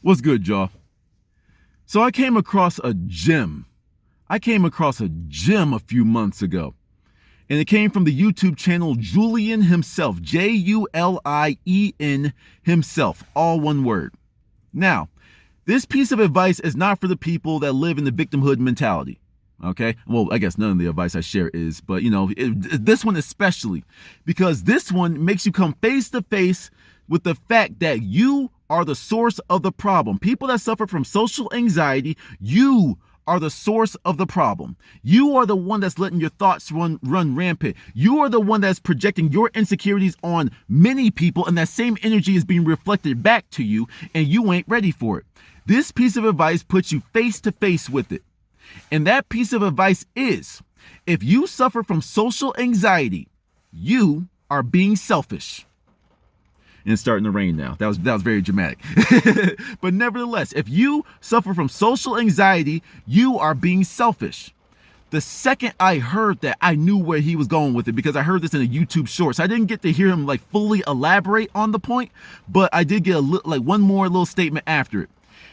What's good, y'all? So I came across a gem. a few months ago. And it came from the YouTube channel Julien himself, Julien himself, all one word. Now, this piece of advice is not for the people that live in the victimhood mentality. Okay? Well, I guess none of the advice I share is, but this one especially, because this one makes you come face to face with the fact that you are the source of the problem. People that suffer from social anxiety, you are the source of the problem. You are the one that's letting your thoughts run rampant. You are the one that's projecting your insecurities on many people, and that same energy is being reflected back to you, and you ain't ready for it. This piece of advice puts you face to face with it. And that piece of advice is, if you suffer from social anxiety, you are being selfish. And it's starting to rain now. That was very dramatic. But nevertheless, if you suffer from social anxiety, you are being selfish. The second I heard that, I knew where he was going with it, because I heard this in a YouTube short. So I didn't get to hear him fully elaborate on the point, but I did get one more little statement after it.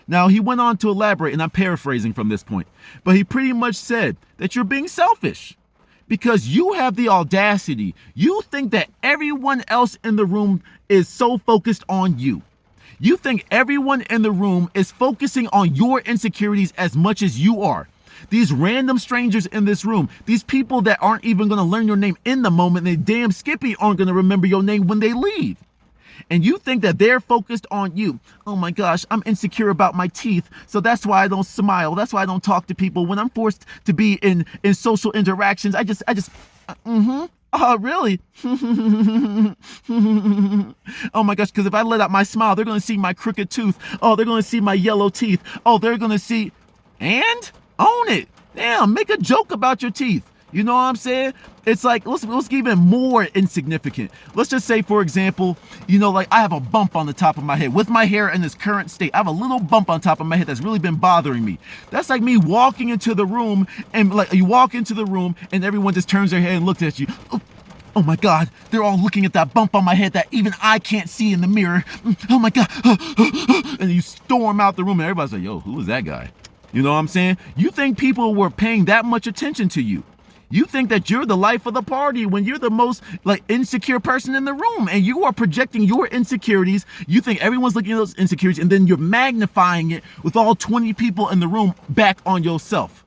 Now, he went on to elaborate, and I'm paraphrasing from this point, but he pretty much said that you're being selfish. Because you have the audacity. You think that everyone else in the room is so focused on you. You think everyone in the room is focusing on your insecurities as much as you are. These random strangers in this room, these people that aren't even going to learn your name in the moment, they damn skippy aren't going to remember your name when they leave. And you think that they're focused on you. Oh my gosh, I'm insecure about my teeth, so that's why I don't smile. That's why I don't talk to people. When I'm forced to be in social interactions, I just, oh, really? Oh my gosh, because if I let out my smile, they're going to see my crooked tooth. Oh, they're going to see my yellow teeth. Oh, they're going to see, and own it. Damn, make a joke about your teeth. You know what I'm saying? It's like, let's get even more insignificant. Let's just say, for example, I have a bump on the top of my head. With my hair in its current state, I have a little bump on top of my head that's really been bothering me. That's like me walking into the room, and you walk into the room and everyone just turns their head and looks at you. Oh my God, they're all looking at that bump on my head that even I can't see in the mirror. Oh my God. And you storm out the room and everybody's like, yo, who is that guy? You know what I'm saying? You think people were paying that much attention to you. You think that you're the life of the party when you're the most insecure person in the room, and you are projecting your insecurities. You think everyone's looking at those insecurities, and then you're magnifying it with all 20 people in the room back on yourself.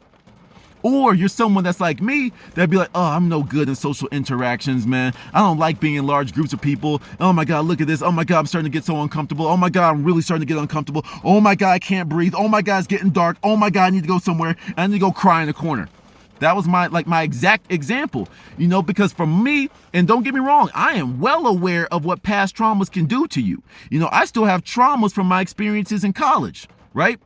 Or you're someone that's like me, that'd be like, oh, I'm no good in social interactions, man. I don't like being in large groups of people. Oh my God, look at this. Oh my God, I'm starting to get so uncomfortable. Oh my God, I'm really starting to get uncomfortable. Oh my God, I can't breathe. Oh my God, it's getting dark. Oh my God, I need to go somewhere. I need to go cry in a corner. That was my exact example, because for me, and don't get me wrong, I am well aware of what past traumas can do to you. I still have traumas from my experiences in college, right?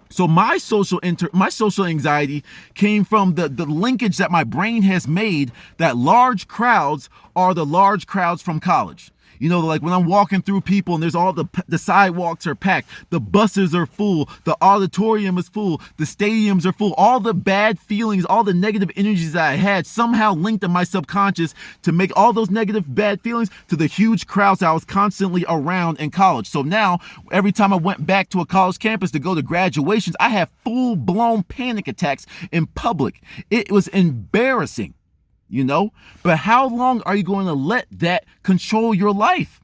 So my social anxiety came from the linkage that my brain has made that large crowds are the large crowds from college. When I'm walking through people and there's all the sidewalks are packed, the buses are full, the auditorium is full, the stadiums are full, all the bad feelings, all the negative energies that I had somehow linked in my subconscious to make all those negative bad feelings to the huge crowds I was constantly around in college. So now every time I went back to a college campus to go to graduations, I had full-blown panic attacks in public. It was embarrassing. But how long are you going to let that control your life?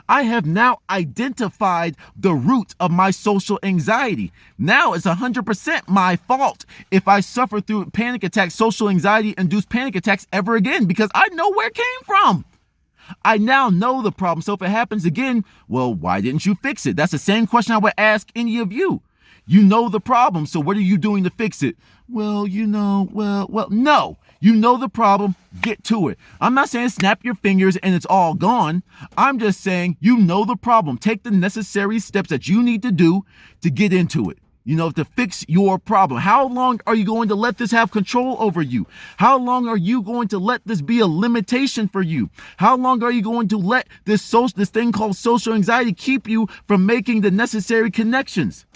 I have now identified the root of my social anxiety. Now it's 100% my fault if I suffer through panic attacks, social anxiety-induced panic attacks ever again, because I know where it came from. I now know the problem. So if it happens again, well, why didn't you fix it? That's the same question I would ask any of you. You know the problem, so what are you doing to fix it? Well, no. You know the problem, get to it. I'm not saying snap your fingers and it's all gone. I'm just saying you know the problem. Take the necessary steps that you need to do to get into it. To fix your problem. How long are you going to let this have control over you? How long are you going to let this be a limitation for you? How long are you going to let this thing called social anxiety keep you from making the necessary connections?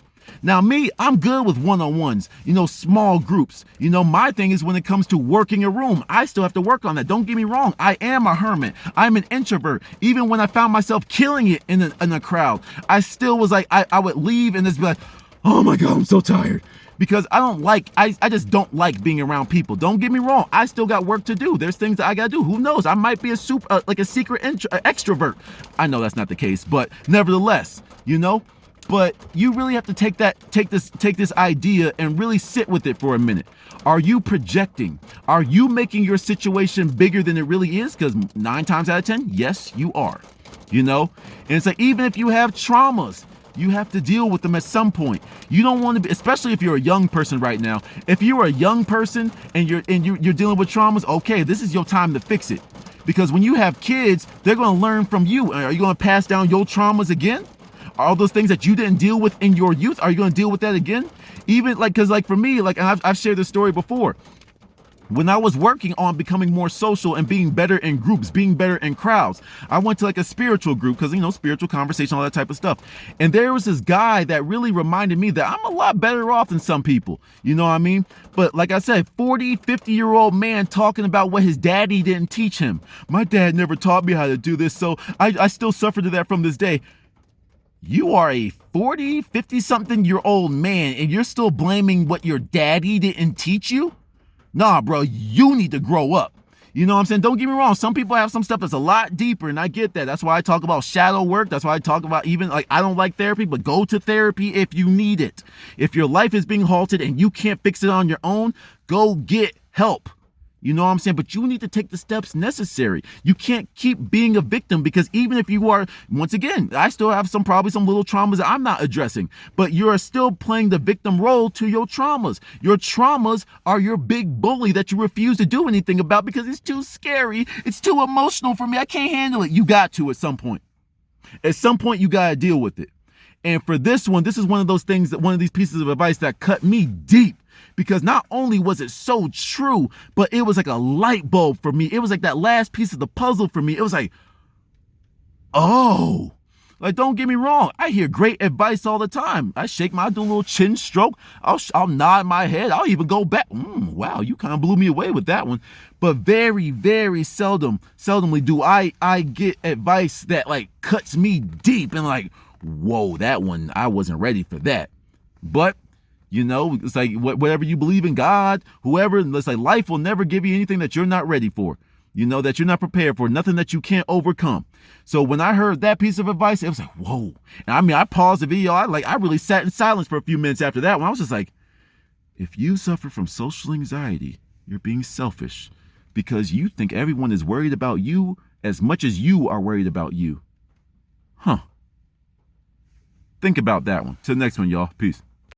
Now, me, I'm good with one-on-ones, small groups. My thing is when it comes to working a room, I still have to work on that. Don't get me wrong. I am a hermit. I'm an introvert. Even when I found myself killing it in a crowd, I still was like, I would leave and just be like, oh my God, I'm so tired. Because I just don't like being around people. Don't get me wrong. I still got work to do. There's things that I got to do. Who knows? I might be a secret extrovert. I know that's not the case, but nevertheless, But you really have to take this idea and really sit with it for a minute. Are you projecting? Are you making your situation bigger than it really is? Because 9 times out of 10, yes, you are. And it's like, even if you have traumas, you have to deal with them at some point. You don't want to be, especially if you're a young person right now. If you're a young person and you're dealing with traumas, okay, this is your time to fix it. Because when you have kids, they're going to learn from you. Are you going to pass down your traumas again? All those things that you didn't deal with in your youth, are you going to deal with that again? Even because for me, I've shared this story before. When I was working on becoming more social and being better in groups, being better in crowds, I went to a spiritual group because, spiritual conversation, all that type of stuff. And there was this guy that really reminded me that I'm a lot better off than some people. You know what I mean? But like I said, 40, 50-year-old man talking about what his daddy didn't teach him. My dad never taught me how to do this, so I still suffer to that from this day. You are a 40, 50-something-year-old man and you're still blaming what your daddy didn't teach you? Nah, bro, you need to grow up. You know what I'm saying? Don't get me wrong. Some people have some stuff that's a lot deeper, and I get that. That's why I talk about shadow work. That's why I talk about I don't like therapy, but go to therapy if you need it. If your life is being halted and you can't fix it on your own, go get help. You know what I'm saying? But you need to take the steps necessary. You can't keep being a victim because even if you are, once again, I still have probably some little traumas that I'm not addressing, but you're still playing the victim role to your traumas. Your traumas are your big bully that you refuse to do anything about because it's too scary. It's too emotional for me. I can't handle it. You got to at some point. At some point, you got to deal with it. And for this is one of those things one of these pieces of advice that cut me deep. Because not only was it so true, but it was like a light bulb for me. It was like that last piece of the puzzle for me. It was like, oh, don't get me wrong. I hear great advice all the time. I do a little chin stroke. I'll nod my head. I'll even go back. Wow, you kind of blew me away with that one. But very, very seldomly do I get advice that cuts me deep and whoa, that one, I wasn't ready for that. But it's like whatever you believe in, God, whoever, it's like life will never give you anything that you're not ready for, that you're not prepared for, nothing that you can't overcome. So when I heard that piece of advice, it was like, whoa. And I paused the video. I really sat in silence for a few minutes after that one. I was just like, if you suffer from social anxiety, you're being selfish because you think everyone is worried about you as much as you are worried about you. Think about that one. Till the next one, y'all. Peace.